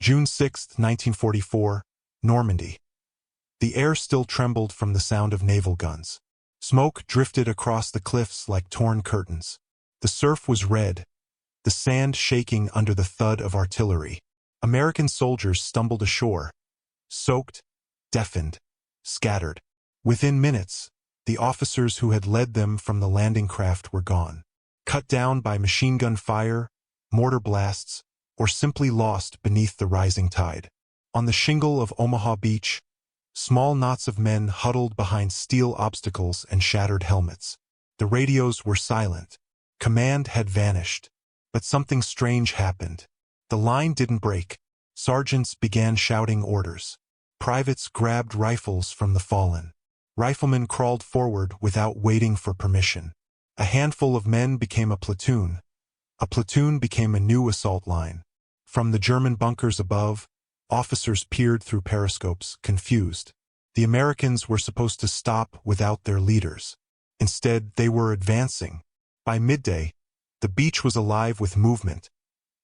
June 6, 1944, Normandy. The air still trembled from the sound of naval guns. Smoke drifted across the cliffs like torn curtains. The surf was red, the sand shaking under the thud of artillery. American soldiers stumbled ashore, soaked, deafened, scattered. Within minutes, the officers who had led them from the landing craft were gone, cut down by machine gun fire, mortar blasts, or simply lost beneath the rising tide. On the shingle of Omaha Beach, small knots of men huddled behind steel obstacles and shattered helmets. The radios were silent. Command had vanished. But something strange happened. The line didn't break. Sergeants began shouting orders. Privates grabbed rifles from the fallen. Riflemen crawled forward without waiting for permission. A handful of men became a platoon. A platoon became a new assault line. From the German bunkers above, officers peered through periscopes, confused. The Americans were supposed to stop without their leaders. Instead, they were advancing. By midday, the beach was alive with movement.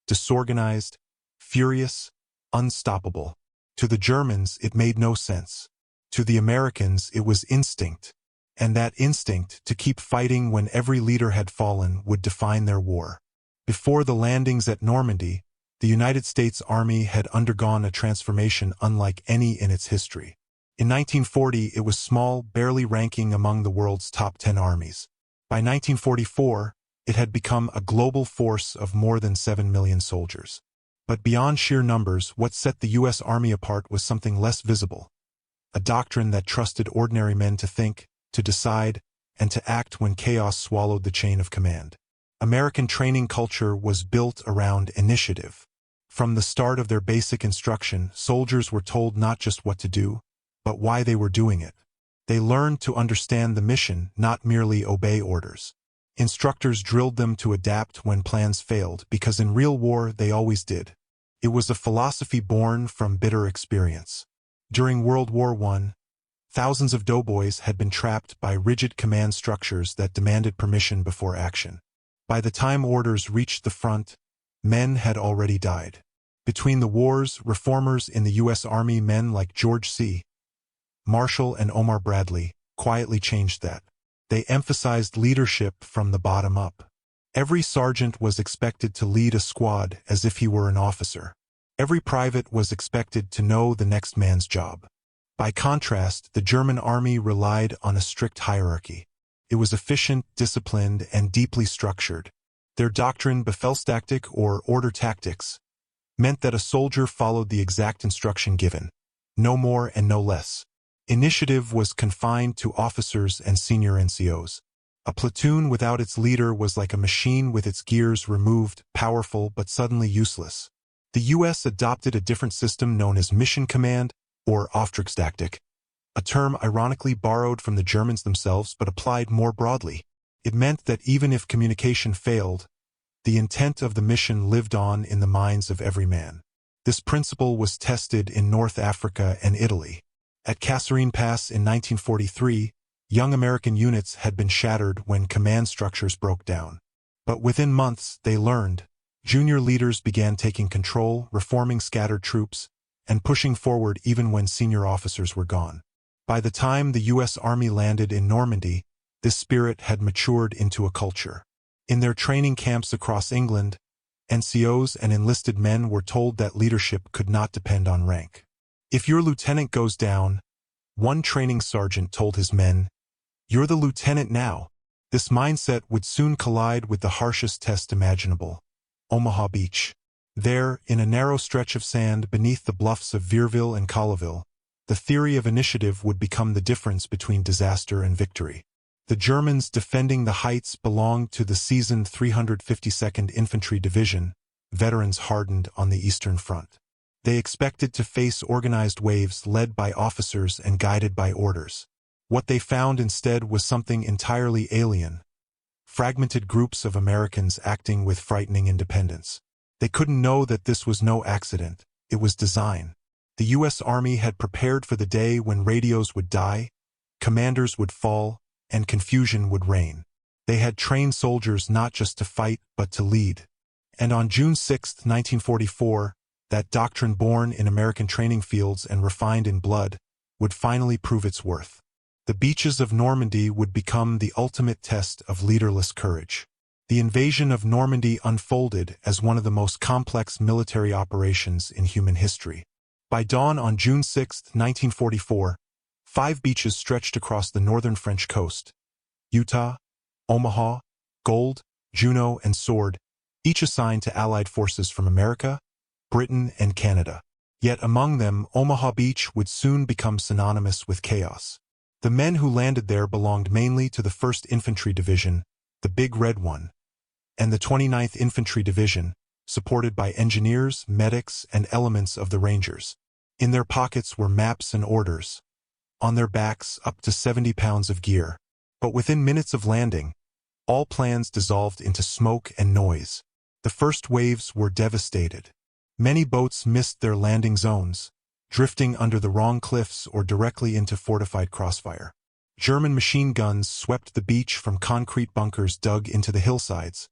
Disorganized, furious, unstoppable. To the Germans, it made no sense. To the Americans, it was instinct. And that instinct to keep fighting when every leader had fallen would define their war. Before the landings at Normandy, the United States Army had undergone a transformation unlike any in its history. In 1940, it was small, barely ranking among the world's top 10 armies. By 1944, it had become a global force of more than 7 million soldiers. But beyond sheer numbers, what set the U.S. Army apart was something less visible. A doctrine that trusted ordinary men to think, to decide, and to act when chaos swallowed the chain of command. American training culture was built around initiative. From the start of their basic instruction, soldiers were told not just what to do, but why they were doing it. They learned to understand the mission, not merely obey orders. Instructors drilled them to adapt when plans failed, because in real war they always did. It was a philosophy born from bitter experience. During World War I, thousands of doughboys had been trapped by rigid command structures that demanded permission before action. By the time orders reached the front, men had already died. Between the wars, reformers in the U.S. Army, men like George C. Marshall and Omar Bradley, quietly changed that. They emphasized leadership from the bottom up. Every sergeant was expected to lead a squad as if he were an officer. Every private was expected to know the next man's job. By contrast, the German army relied on a strict hierarchy. It was efficient, disciplined, and deeply structured. Their doctrine, Befehlstaktik or order tactics, meant that a soldier followed the exact instruction given, no more and no less. Initiative was confined to officers and senior NCOs. A platoon without its leader was like a machine with its gears removed, powerful but suddenly useless. The U.S. adopted a different system known as mission command, or Auftragstaktik, a term ironically borrowed from the Germans themselves but applied more broadly. It meant that even if communication failed, the intent of the mission lived on in the minds of every man. This principle was tested in North Africa and Italy. At Kasserine Pass in 1943, young American units had been shattered when command structures broke down. But within months, they learned. Junior leaders began taking control, reforming scattered troops, and pushing forward even when senior officers were gone. By the time the U.S. Army landed in Normandy, this spirit had matured into a culture. In their training camps across England, NCOs and enlisted men were told that leadership could not depend on rank. If your lieutenant goes down, one training sergeant told his men, "You're the lieutenant now." This mindset would soon collide with the harshest test imaginable, Omaha Beach. There, in a narrow stretch of sand beneath the bluffs of Vierville and Colleville, the theory of initiative would become the difference between disaster and victory. The Germans defending the heights belonged to the seasoned 352nd Infantry Division, veterans hardened on the Eastern Front. They expected to face organized waves led by officers and guided by orders. What they found instead was something entirely alien. Fragmented groups of Americans acting with frightening independence. They couldn't know that this was no accident. It was design. The U.S. Army had prepared for the day when radios would die, commanders would fall, and confusion would reign. They had trained soldiers not just to fight, but to lead. And on June 6, 1944, that doctrine born in American training fields and refined in blood, would finally prove its worth. The beaches of Normandy would become the ultimate test of leaderless courage. The invasion of Normandy unfolded as one of the most complex military operations in human history. By dawn on June 6, 1944, 5 beaches stretched across the northern French coast: Utah, Omaha, Gold, Juno, and Sword, each assigned to Allied forces from America, Britain, and Canada. Yet among them, Omaha Beach would soon become synonymous with chaos. The men who landed there belonged mainly to the 1st Infantry Division, the Big Red One, and the 29th Infantry Division, supported by engineers, medics, and elements of the Rangers. In their pockets were maps and orders. On their backs, up to 70 pounds of gear. But within minutes of landing, all plans dissolved into smoke and noise. The first waves were devastated. Many boats missed their landing zones, drifting under the wrong cliffs or directly into fortified crossfire. German machine guns swept the beach from concrete bunkers dug into the hillsides,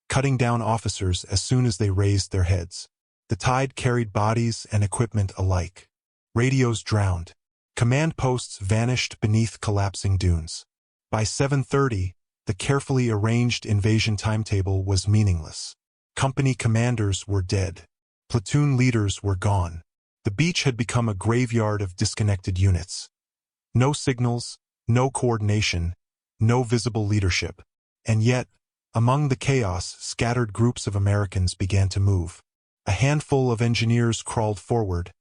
cutting down officers as soon as they raised their heads. The tide carried bodies and equipment alike. Radios drowned. Command posts vanished beneath collapsing dunes. By 7:30, the carefully arranged invasion timetable was meaningless. Company commanders were dead. Platoon leaders were gone. The beach had become a graveyard of disconnected units. No signals, no coordination, no visible leadership. And yet, among the chaos, scattered groups of Americans began to move. A handful of engineers crawled forward,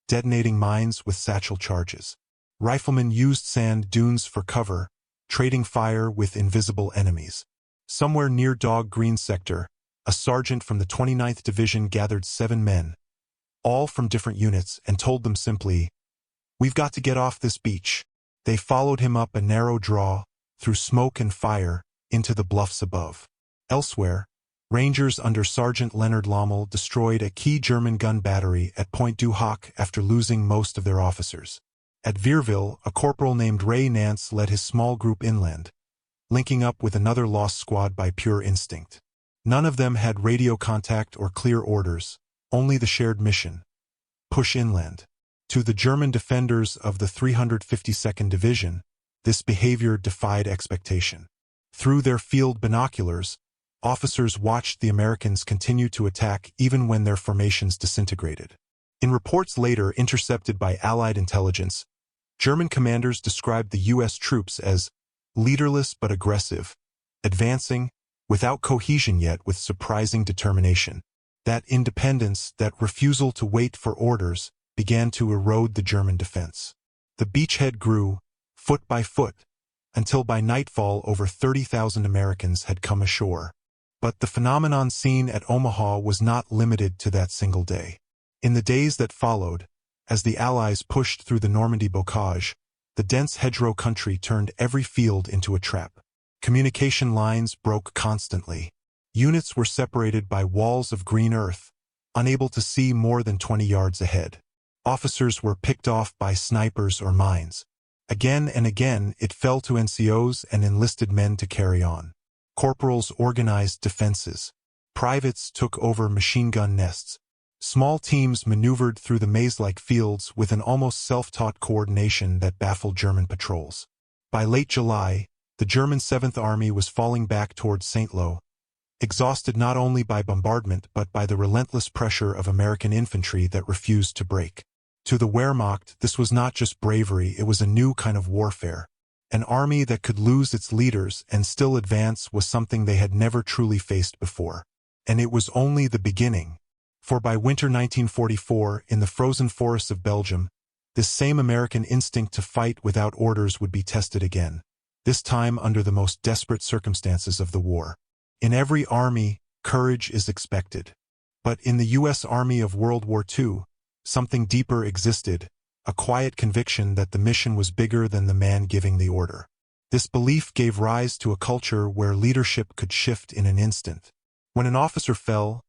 detonating mines with satchel charges. Riflemen used sand dunes for cover, trading fire with invisible enemies. Somewhere near Dog Green sector, a sergeant from the 29th Division gathered 7 men, all from different units, and told them simply, "We've got to get off this beach." They followed him up a narrow draw, through smoke and fire, into the bluffs above. Elsewhere, Rangers under Sergeant Leonard Lommel destroyed a key German gun battery at Point du Hoc after losing most of their officers. At Vierville, a corporal named Ray Nance led his small group inland, linking up with another lost squad by pure instinct. None of them had radio contact or clear orders, only the shared mission: push inland. To the German defenders of the 352nd Division, this behavior defied expectation. Through their field binoculars, officers watched the Americans continue to attack even when their formations disintegrated. In reports later intercepted by Allied intelligence, German commanders described the U.S. troops as leaderless but aggressive, advancing, without cohesion yet with surprising determination. That independence, that refusal to wait for orders, began to erode the German defense. The beachhead grew, foot by foot, until by nightfall over 30,000 Americans had come ashore. But the phenomenon seen at Omaha was not limited to that single day. In the days that followed, as the Allies pushed through the Normandy bocage, the dense hedgerow country turned every field into a trap. Communication lines broke constantly. Units were separated by walls of green earth, unable to see more than 20 yards ahead. Officers were picked off by snipers or mines. Again and again, it fell to NCOs and enlisted men to carry on. Corporals organized defenses. Privates took over machine gun nests. Small teams maneuvered through the maze-like fields with an almost self-taught coordination that baffled German patrols. By late July, the German 7th Army was falling back towards St. Lo, exhausted not only by bombardment but by the relentless pressure of American infantry that refused to break. To the Wehrmacht, this was not just bravery, it was a new kind of warfare. An army that could lose its leaders and still advance was something they had never truly faced before. And it was only the beginning. For by winter 1944, in the frozen forests of Belgium, this same American instinct to fight without orders would be tested again, this time under the most desperate circumstances of the war. In every army, courage is expected. But in the U.S. Army of World War II, something deeper existed, a quiet conviction that the mission was bigger than the man giving the order. This belief gave rise to a culture where leadership could shift in an instant. When an officer fell,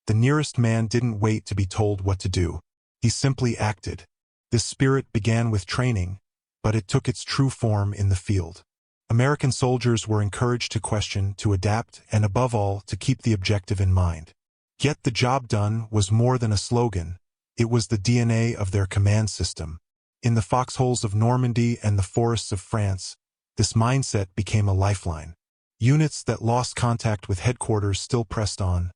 the nearest man didn't wait to be told what to do. He simply acted. This spirit began with training, but it took its true form in the field. American soldiers were encouraged to question, to adapt, and above all, to keep the objective in mind. Get the job done was more than a slogan, It was the DNA of their command system. In the foxholes of Normandy and the forests of France, this mindset became a lifeline. Units that lost contact with headquarters still pressed on,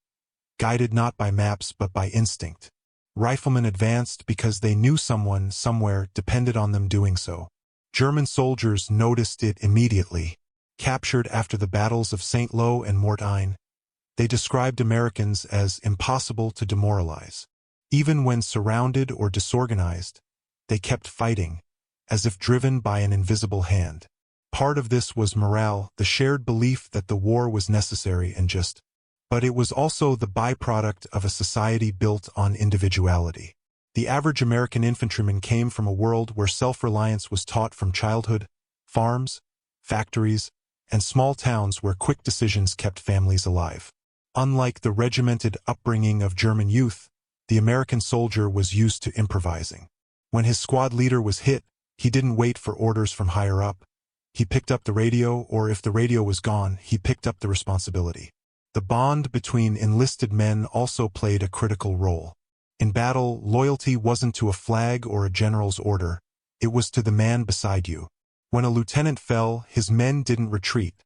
guided not by maps but by instinct. Riflemen advanced because they knew someone somewhere depended on them doing so. German soldiers noticed it immediately. Captured after the battles of St. Lo and Mortain, they described Americans as impossible to demoralize. Even when surrounded or disorganized, they kept fighting, as if driven by an invisible hand. Part of this was morale, the shared belief that the war was necessary and just. But it was also the byproduct of a society built on individuality. The average American infantryman came from a world where self-reliance was taught from childhood, farms, factories, and small towns where quick decisions kept families alive. Unlike the regimented upbringing of German youth, the American soldier was used to improvising. When his squad leader was hit, he didn't wait for orders from higher up. He picked up the radio, or if the radio was gone, he picked up the responsibility. The bond between enlisted men also played a critical role. In battle, loyalty wasn't to a flag or a general's order, it was to the man beside you. When a lieutenant fell, his men didn't retreat.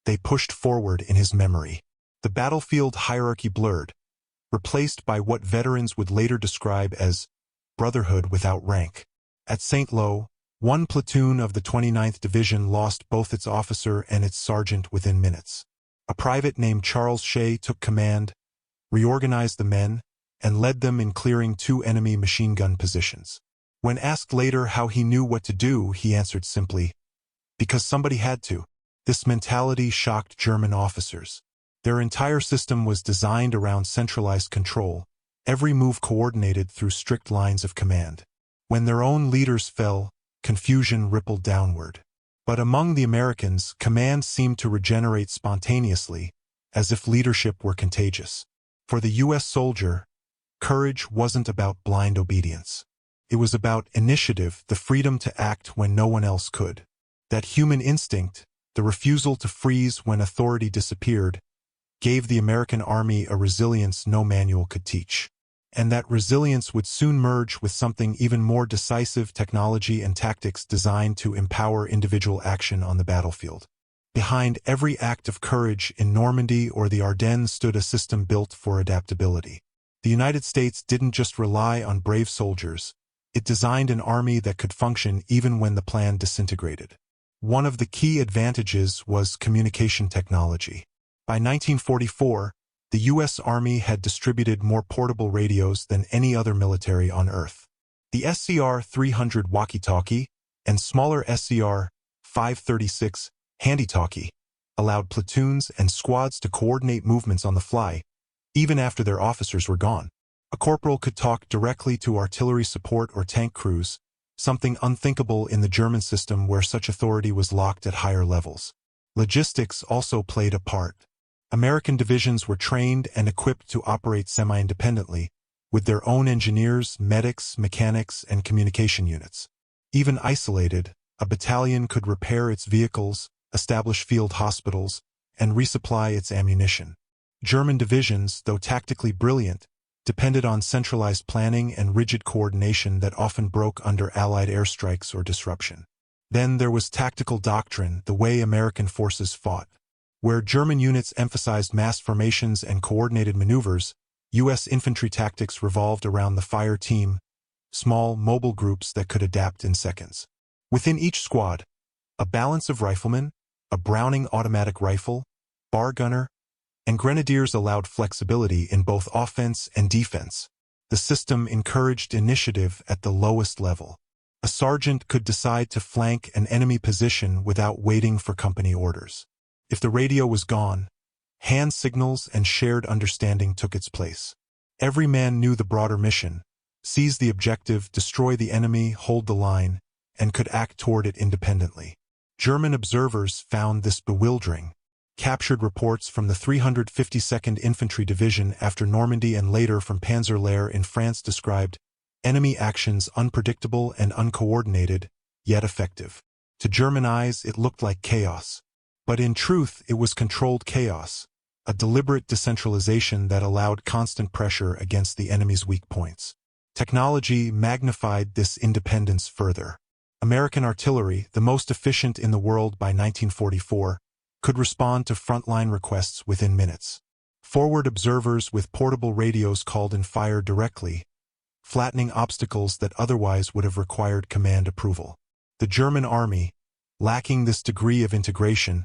They pushed forward in his memory. The battlefield hierarchy blurred, replaced by what veterans would later describe as brotherhood without rank. At St. Lo, one platoon of the 29th Division lost both its officer and its sergeant within minutes. A private named Charles Shea took command, reorganized the men, and led them in clearing 2 enemy machine gun positions. When asked later how he knew what to do, he answered simply, "Because somebody had to." This mentality shocked German officers. Their entire system was designed around centralized control, every move coordinated through strict lines of command. When their own leaders fell, confusion rippled downward. But among the Americans, command seemed to regenerate spontaneously, as if leadership were contagious. For the U.S. soldier, courage wasn't about blind obedience. It was about initiative, the freedom to act when no one else could. That human instinct, the refusal to freeze when authority disappeared, gave the American Army a resilience no manual could teach. And that resilience would soon merge with something even more decisive: technology and tactics designed to empower individual action on the battlefield. Behind every act of courage in Normandy or the Ardennes stood a system built for adaptability. The United States didn't just rely on brave soldiers, it designed an army that could function even when the plan disintegrated. One of the key advantages was communication technology. By 1944, the U.S. Army had distributed more portable radios than any other military on Earth. The SCR-300 walkie-talkie and smaller SCR-536 handy-talkie allowed platoons and squads to coordinate movements on the fly, even after their officers were gone. A corporal could talk directly to artillery support or tank crews, something unthinkable in the German system where such authority was locked at higher levels. Logistics also played a part. American divisions were trained and equipped to operate semi-independently, with their own engineers, medics, mechanics, and communication units. Even isolated, a battalion could repair its vehicles, establish field hospitals, and resupply its ammunition. German divisions, though tactically brilliant, depended on centralized planning and rigid coordination that often broke under Allied airstrikes or disruption. Then there was tactical doctrine, the way American forces fought. Where German units emphasized mass formations and coordinated maneuvers, U.S. infantry tactics revolved around the fire team, small, mobile groups that could adapt in seconds. Within each squad, a balance of riflemen, a Browning automatic rifle, bar gunner, and grenadiers allowed flexibility in both offense and defense. The system encouraged initiative at the lowest level. A sergeant could decide to flank an enemy position without waiting for company orders. If the radio was gone, hand signals and shared understanding took its place. Every man knew the broader mission: seize the objective, destroy the enemy, hold the line, and could act toward it independently. German observers found this bewildering. Captured reports from the 352nd Infantry Division after Normandy and later from Panzerlehr in France described enemy actions unpredictable and uncoordinated, yet effective. To German eyes, it looked like chaos. But in truth, it was controlled chaos, a deliberate decentralization that allowed constant pressure against the enemy's weak points. Technology magnified this independence further. American artillery, the most efficient in the world by 1944, could respond to frontline requests within minutes. Forward observers with portable radios called in fire directly, flattening obstacles that otherwise would have required command approval. The German army, lacking this degree of integration,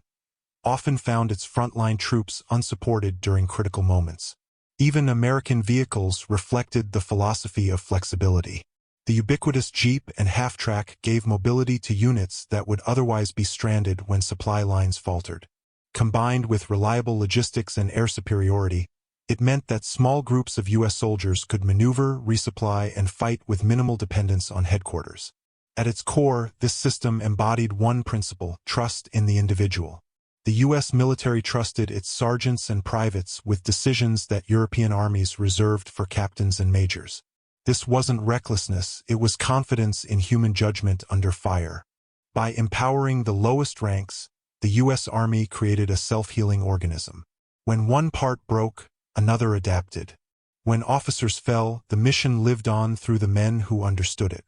often found its frontline troops unsupported during critical moments. Even American vehicles reflected the philosophy of flexibility. The ubiquitous Jeep and half-track gave mobility to units that would otherwise be stranded when supply lines faltered. Combined with reliable logistics and air superiority, it meant that small groups of U.S. soldiers could maneuver, resupply, and fight with minimal dependence on headquarters. At its core, this system embodied one principle: trust in the individual. The U.S. military trusted its sergeants and privates with decisions that European armies reserved for captains and majors. This wasn't recklessness, it was confidence in human judgment under fire. By empowering the lowest ranks, the U.S. Army created a self-healing organism. When one part broke, another adapted. When officers fell, the mission lived on through the men who understood it.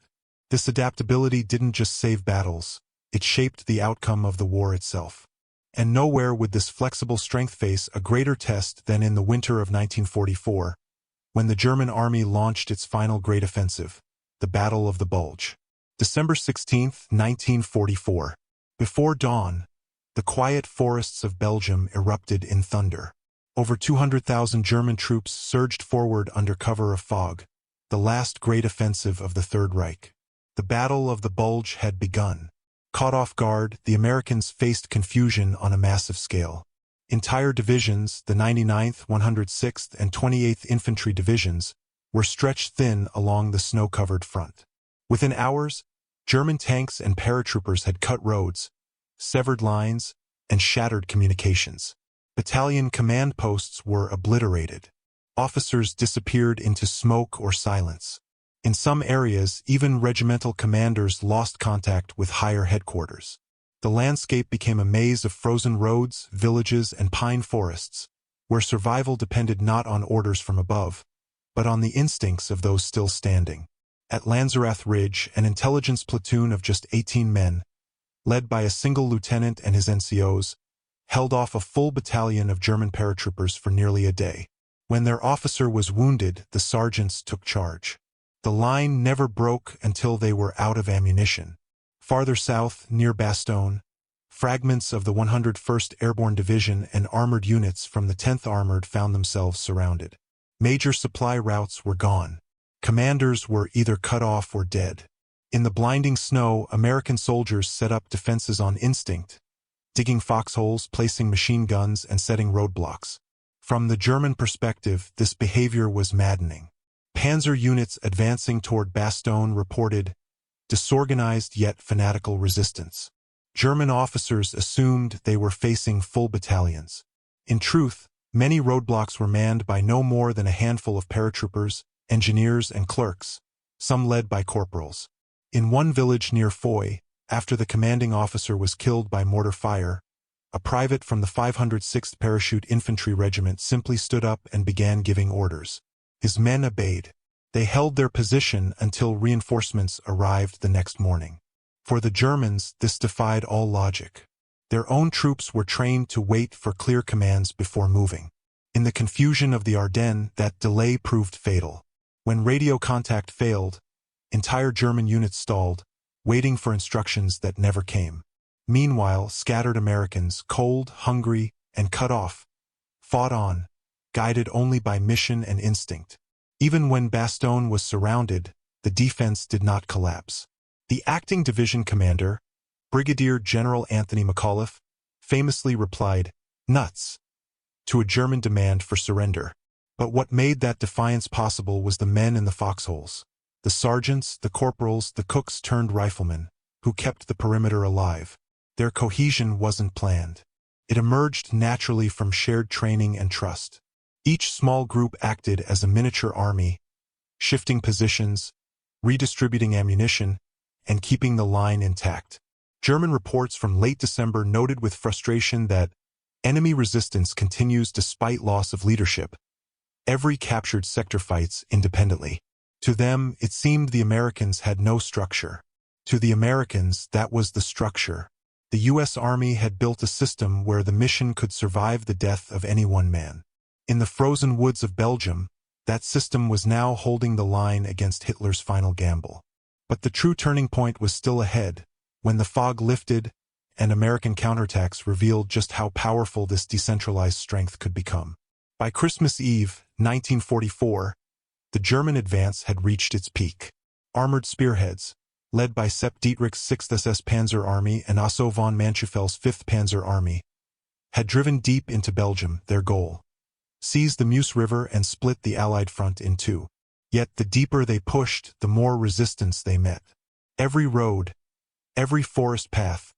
This adaptability didn't just save battles, it shaped the outcome of the war itself. And nowhere would this flexible strength face a greater test than in the winter of 1944, when the German army launched its final great offensive, the Battle of the Bulge. December 16, 1944. Before dawn, the quiet forests of Belgium erupted in thunder. Over 200,000 German troops surged forward under cover of fog, the last great offensive of the Third Reich. The Battle of the Bulge had begun. Caught off guard, the Americans faced confusion on a massive scale. Entire divisions, the 99th, 106th, and 28th Infantry Divisions, were stretched thin along the snow-covered front. Within hours, German tanks and paratroopers had cut roads, severed lines, and shattered communications. Battalion command posts were obliterated. Officers disappeared into smoke or silence. In some areas, even regimental commanders lost contact with higher headquarters. The landscape became a maze of frozen roads, villages, and pine forests, where survival depended not on orders from above, but on the instincts of those still standing. At Lanzerath Ridge, an intelligence platoon of just 18 men, led by a single lieutenant and his NCOs, held off a full battalion of German paratroopers for nearly a day. When their officer was wounded, the sergeants took charge. The line never broke until they were out of ammunition. Farther south, near Bastogne, fragments of the 101st Airborne Division and armored units from the 10th Armored found themselves surrounded. Major supply routes were gone. Commanders were either cut off or dead. In the blinding snow, American soldiers set up defenses on instinct, digging foxholes, placing machine guns, and setting roadblocks. From the German perspective, this behavior was maddening. Panzer units advancing toward Bastogne reported disorganized yet fanatical resistance. German officers assumed they were facing full battalions. In truth, many roadblocks were manned by no more than a handful of paratroopers, engineers, and clerks, some led by corporals. In one village near Foy, after the commanding officer was killed by mortar fire, a private from the 506th Parachute Infantry Regiment simply stood up and began giving orders. His men obeyed. They held their position until reinforcements arrived the next morning. For the Germans, this defied all logic. Their own troops were trained to wait for clear commands before moving. In the confusion of the Ardennes, that delay proved fatal. When radio contact failed, entire German units stalled, waiting for instructions that never came. Meanwhile, scattered Americans, cold, hungry, and cut off, fought on, guided only by mission and instinct. Even when Bastogne was surrounded, the defense did not collapse. The acting division commander, Brigadier General Anthony McAuliffe, famously replied, "Nuts," to a German demand for surrender. But what made that defiance possible was the men in the foxholes. The sergeants, the corporals, the cooks turned riflemen, who kept the perimeter alive. Their cohesion wasn't planned. It emerged naturally from shared training and trust. Each small group acted as a miniature army, shifting positions, redistributing ammunition, and keeping the line intact. German reports from late December noted with frustration that enemy resistance continues despite loss of leadership. Every captured sector fights independently. To them, it seemed the Americans had no structure. To the Americans, that was the structure. The U.S. Army had built a system where the mission could survive the death of any one man. In the frozen woods of Belgium, that system was now holding the line against Hitler's final gamble. But the true turning point was still ahead, when the fog lifted and American counterattacks revealed just how powerful this decentralized strength could become. By Christmas Eve, 1944, the German advance had reached its peak. Armored spearheads, led by Sepp Dietrich's 6th SS Panzer Army and Otto von Manschuffel's 5th Panzer Army, had driven deep into Belgium, their goal: seize the Meuse River and split the Allied front in two. Yet the deeper they pushed, the more resistance they met. Every road, every forest path,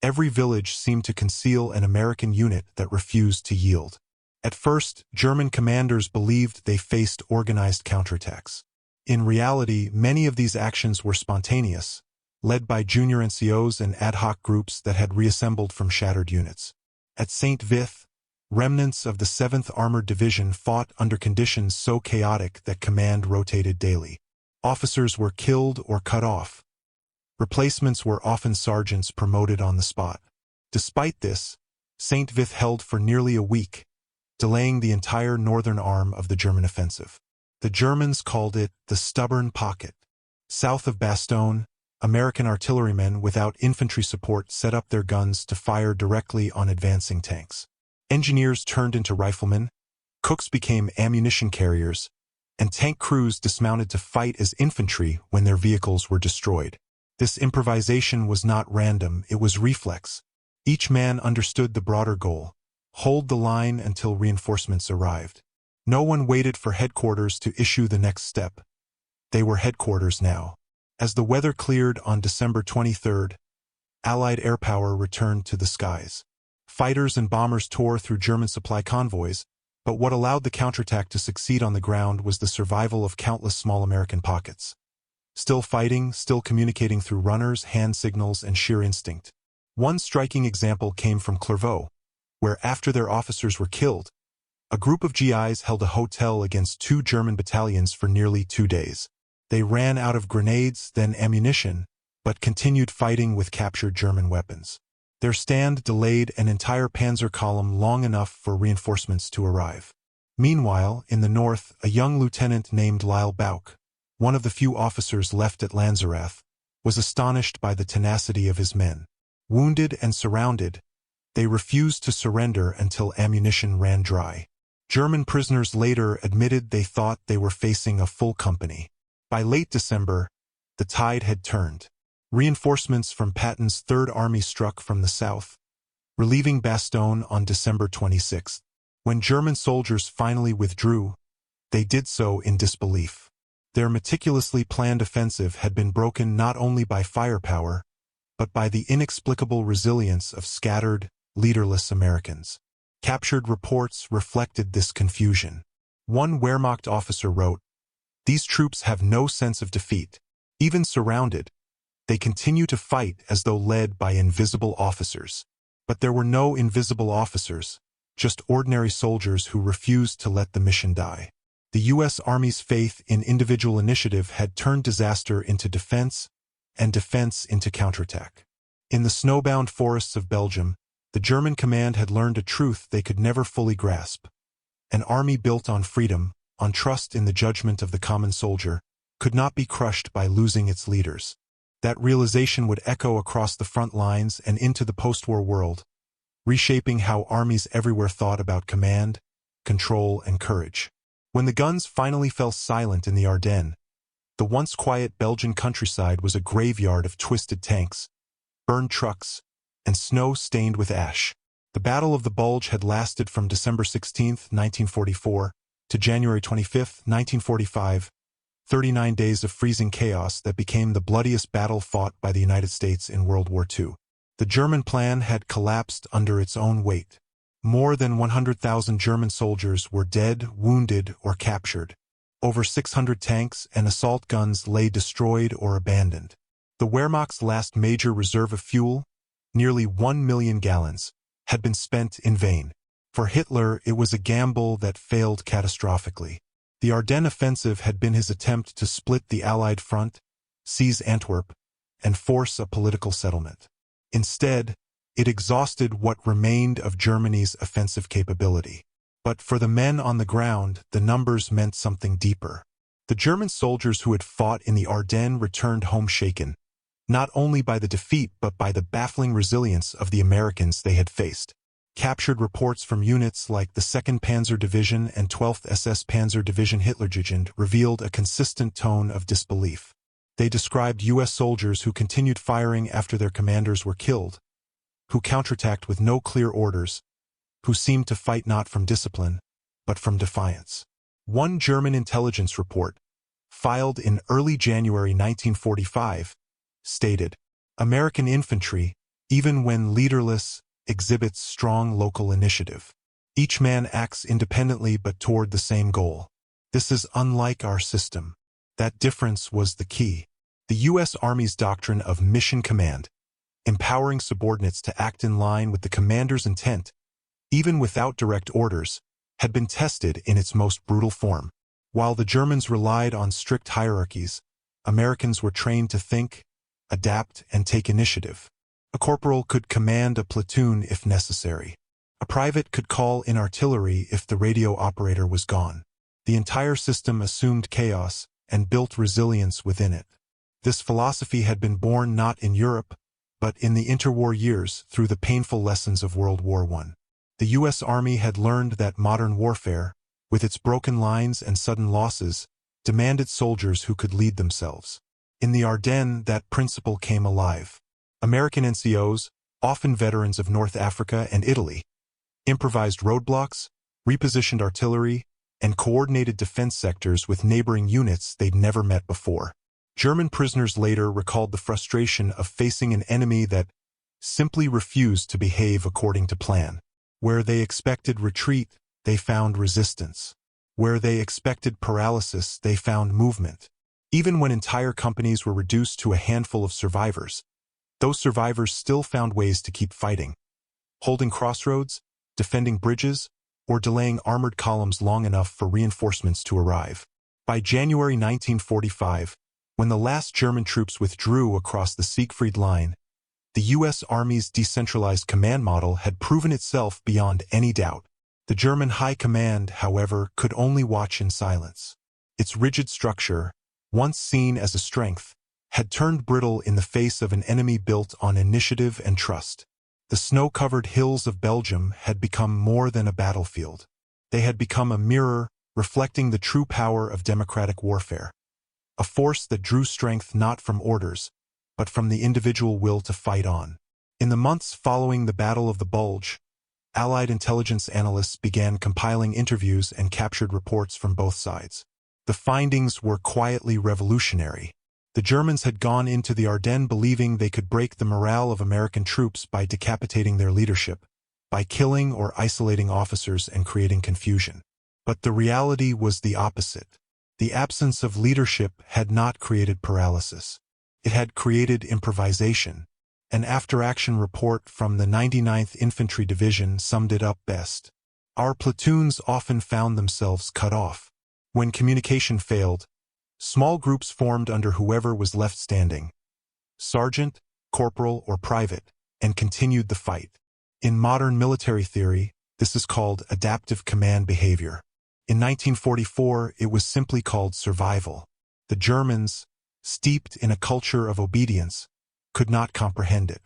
every village seemed to conceal an American unit that refused to yield. At first, German commanders believed they faced organized counterattacks. In reality, many of these actions were spontaneous, led by junior NCOs and ad hoc groups that had reassembled from shattered units. At St. Vith, remnants of the 7th Armored Division fought under conditions so chaotic that command rotated daily. Officers were killed or cut off. Replacements were often sergeants promoted on the spot. Despite this, St. Vith held for nearly a week, delaying the entire northern arm of the German offensive. The Germans called it the stubborn pocket. South of Bastogne, American artillerymen without infantry support set up their guns to fire directly on advancing tanks. Engineers turned into riflemen, cooks became ammunition carriers, and tank crews dismounted to fight as infantry when their vehicles were destroyed. This improvisation was not random, it was reflex. Each man understood the broader goal: hold the line until reinforcements arrived. No one waited for headquarters to issue the next step. They were headquarters now. As the weather cleared on December 23rd, Allied air power returned to the skies. Fighters and bombers tore through German supply convoys, but what allowed the counterattack to succeed on the ground was the survival of countless small American pockets. Still fighting, still communicating through runners, hand signals, and sheer instinct. One striking example came from Clairvaux, where after their officers were killed, a group of GIs held a hotel against 2 German battalions for nearly 2 days. They ran out of grenades, then ammunition, but continued fighting with captured German weapons. Their stand delayed an entire panzer column long enough for reinforcements to arrive. Meanwhile, in the north, a young lieutenant named Lyle Bauch, one of the few officers left at Lanzerath, was astonished by the tenacity of his men. Wounded and surrounded, they refused to surrender until ammunition ran dry. German prisoners later admitted they thought they were facing a full company. By late December, the tide had turned. Reinforcements from Patton's Third Army struck from the south, relieving Bastogne on December 26. When German soldiers finally withdrew, they did so in disbelief. Their meticulously planned offensive had been broken not only by firepower, but by the inexplicable resilience of scattered, leaderless Americans. Captured reports reflected this confusion. One Wehrmacht officer wrote, "These troops have no sense of defeat. Even surrounded, they continue to fight as though led by invisible officers." But there were no invisible officers, just ordinary soldiers who refused to let the mission die. The U.S. Army's faith in individual initiative had turned disaster into defense, and defense into counterattack. In the snowbound forests of Belgium, the German command had learned a truth they could never fully grasp. An army built on freedom, on trust in the judgment of the common soldier, could not be crushed by losing its leaders. That realization would echo across the front lines and into the post-war world, reshaping how armies everywhere thought about command, control, and courage. When the guns finally fell silent in the Ardennes, the once quiet Belgian countryside was a graveyard of twisted tanks, burned trucks, and snow stained with ash. The Battle of the Bulge had lasted from December 16, 1944, to January 25, 1945, 39 days of freezing chaos that became the bloodiest battle fought by the United States in World War II. The German plan had collapsed under its own weight. More than 100,000 German soldiers were dead, wounded, or captured. Over 600 tanks and assault guns lay destroyed or abandoned. The Wehrmacht's last major reserve of fuel, nearly 1 million gallons, had been spent in vain. For Hitler, it was a gamble that failed catastrophically. The Ardennes offensive had been his attempt to split the Allied front, seize Antwerp, and force a political settlement. Instead, it exhausted what remained of Germany's offensive capability. But for the men on the ground, the numbers meant something deeper. The German soldiers who had fought in the Ardennes returned home shaken, not only by the defeat but by the baffling resilience of the Americans they had faced. Captured reports from units like the 2nd Panzer Division and 12th SS Panzer Division Hitlerjugend revealed a consistent tone of disbelief. They described U.S. soldiers who continued firing after their commanders were killed, who counterattacked with no clear orders, who seemed to fight not from discipline, but from defiance. One German intelligence report, filed in early January 1945, stated, "American infantry, even when leaderless, exhibits strong local initiative. Each man acts independently but toward the same goal. This is unlike our system." That difference was the key. The U.S. Army's doctrine of mission command, empowering subordinates to act in line with the commander's intent, even without direct orders, had been tested in its most brutal form. While the Germans relied on strict hierarchies, Americans were trained to think, adapt, and take initiative. A corporal could command a platoon if necessary. A private could call in artillery if the radio operator was gone. The entire system assumed chaos and built resilience within it. This philosophy had been born not in Europe, but in the interwar years through the painful lessons of World War I. The U.S. Army had learned that modern warfare, with its broken lines and sudden losses, demanded soldiers who could lead themselves. In the Ardennes, that principle came alive. American NCOs, often veterans of North Africa and Italy, improvised roadblocks, repositioned artillery, and coordinated defense sectors with neighboring units they'd never met before. German prisoners later recalled the frustration of facing an enemy that simply refused to behave according to plan. Where they expected retreat, they found resistance. Where they expected paralysis, they found movement. Even when entire companies were reduced to a handful of survivors, those survivors still found ways to keep fighting, holding crossroads, defending bridges, or delaying armored columns long enough for reinforcements to arrive. By January 1945, when the last German troops withdrew across the Siegfried Line, the U.S. Army's decentralized command model had proven itself beyond any doubt. The German High Command, however, could only watch in silence. Its rigid structure, once seen as a strength, had turned brittle in the face of an enemy built on initiative and trust. The snow-covered hills of Belgium had become more than a battlefield. They had become a mirror reflecting the true power of democratic warfare, a force that drew strength not from orders, but from the individual will to fight on. In the months following the Battle of the Bulge, Allied intelligence analysts began compiling interviews and captured reports from both sides. The findings were quietly revolutionary. The Germans had gone into the Ardennes believing they could break the morale of American troops by decapitating their leadership, by killing or isolating officers and creating confusion. But the reality was the opposite. The absence of leadership had not created paralysis. It had created improvisation. An after-action report from the 99th Infantry Division summed it up best. "Our platoons often found themselves cut off. When communication failed, small groups formed under whoever was left standing, sergeant, corporal, or private, and continued the fight. In modern military theory, this is called adaptive command behavior. In 1944, it was simply called survival. The Germans, steeped in a culture of obedience, could not comprehend it.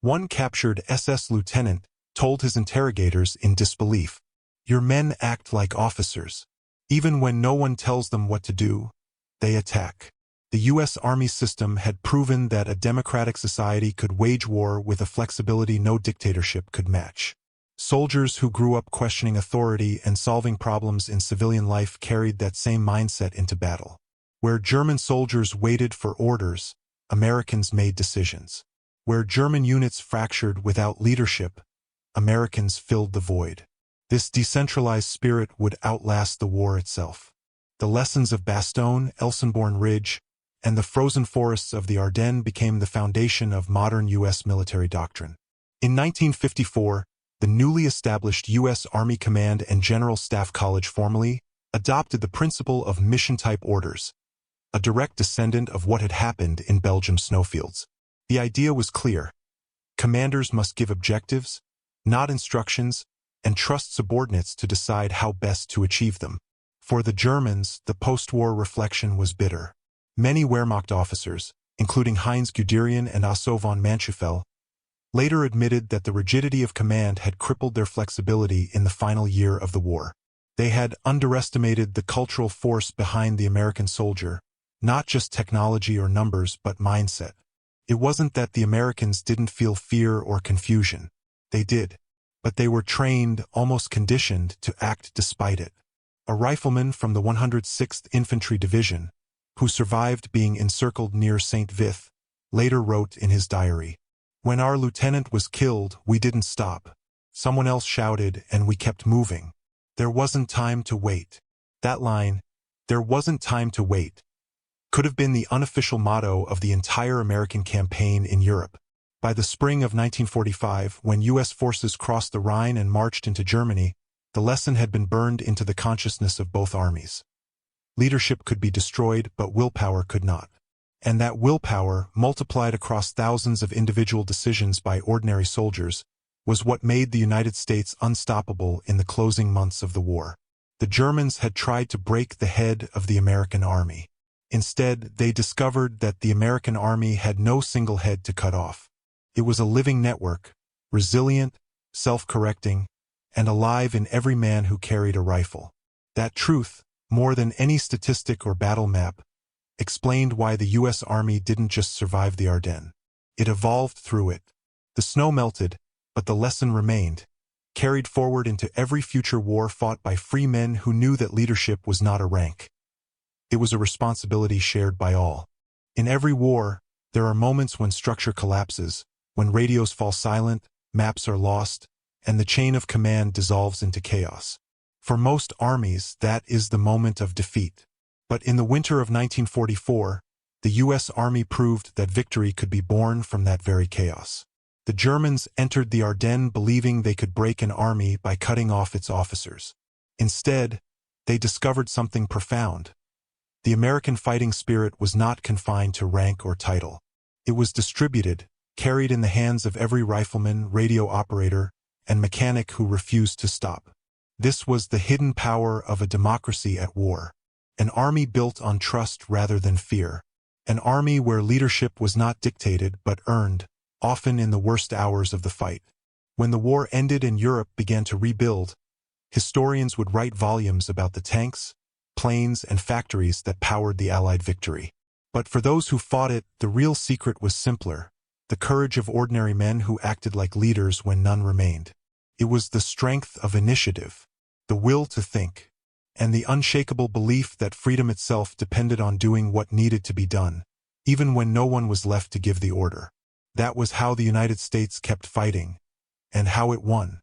One captured SS lieutenant told his interrogators in disbelief, "Your men act like officers. Even when no one tells them what to do, they attack." The U.S. Army system had proven that a democratic society could wage war with a flexibility no dictatorship could match. Soldiers who grew up questioning authority and solving problems in civilian life carried that same mindset into battle. Where German soldiers waited for orders, Americans made decisions. Where German units fractured without leadership, Americans filled the void. This decentralized spirit would outlast the war itself. The lessons of Bastogne, Elsenborn Ridge, and the frozen forests of the Ardennes became the foundation of modern U.S. military doctrine. In 1954, the newly established U.S. Army Command and General Staff College, formerly adopted the principle of mission-type orders, a direct descendant of what had happened in Belgium's snowfields. The idea was clear. Commanders must give objectives, not instructions, and trust subordinates to decide how best to achieve them. For the Germans, the post-war reflection was bitter. Many Wehrmacht officers, including Heinz Guderian and Otto von Manschufel, later admitted that the rigidity of command had crippled their flexibility in the final year of the war. They had underestimated the cultural force behind the American soldier, not just technology or numbers but mindset. It wasn't that the Americans didn't feel fear or confusion. They did. But they were trained, almost conditioned, to act despite it. A rifleman from the 106th Infantry Division, who survived being encircled near St. Vith, later wrote in his diary, "When our lieutenant was killed, we didn't stop. Someone else shouted and we kept moving. There wasn't time to wait." That line, "there wasn't time to wait," could have been the unofficial motto of the entire American campaign in Europe. By the spring of 1945, when U.S. forces crossed the Rhine and marched into Germany, the lesson had been burned into the consciousness of both armies. Leadership could be destroyed, but willpower could not. And that willpower, multiplied across thousands of individual decisions by ordinary soldiers, was what made the United States unstoppable in the closing months of the war. The Germans had tried to break the head of the American army. Instead, they discovered that the American army had no single head to cut off. It was a living network, resilient, self-correcting, and alive in every man who carried a rifle. That truth, more than any statistic or battle map, explained why the U.S. Army didn't just survive the Ardennes. It evolved through it. The snow melted, but the lesson remained, carried forward into every future war fought by free men who knew that leadership was not a rank. It was a responsibility shared by all. In every war, there are moments when structure collapses, when radios fall silent, maps are lost, and the chain of command dissolves into chaos. For most armies, that is the moment of defeat. But in the winter of 1944, the U.S. Army proved that victory could be born from that very chaos. The Germans entered the Ardennes believing they could break an army by cutting off its officers. Instead, they discovered something profound. The American fighting spirit was not confined to rank or title. It was distributed, carried in the hands of every rifleman, radio operator, and mechanic who refused to stop. This was the hidden power of a democracy at war. An army built on trust rather than fear. An army where leadership was not dictated but earned, often in the worst hours of the fight. When the war ended and Europe began to rebuild, historians would write volumes about the tanks, planes, and factories that powered the Allied victory. But for those who fought it, the real secret was simpler: the courage of ordinary men who acted like leaders when none remained. It was the strength of initiative, the will to think, and the unshakable belief that freedom itself depended on doing what needed to be done, even when no one was left to give the order. That was how the United States kept fighting, and how it won.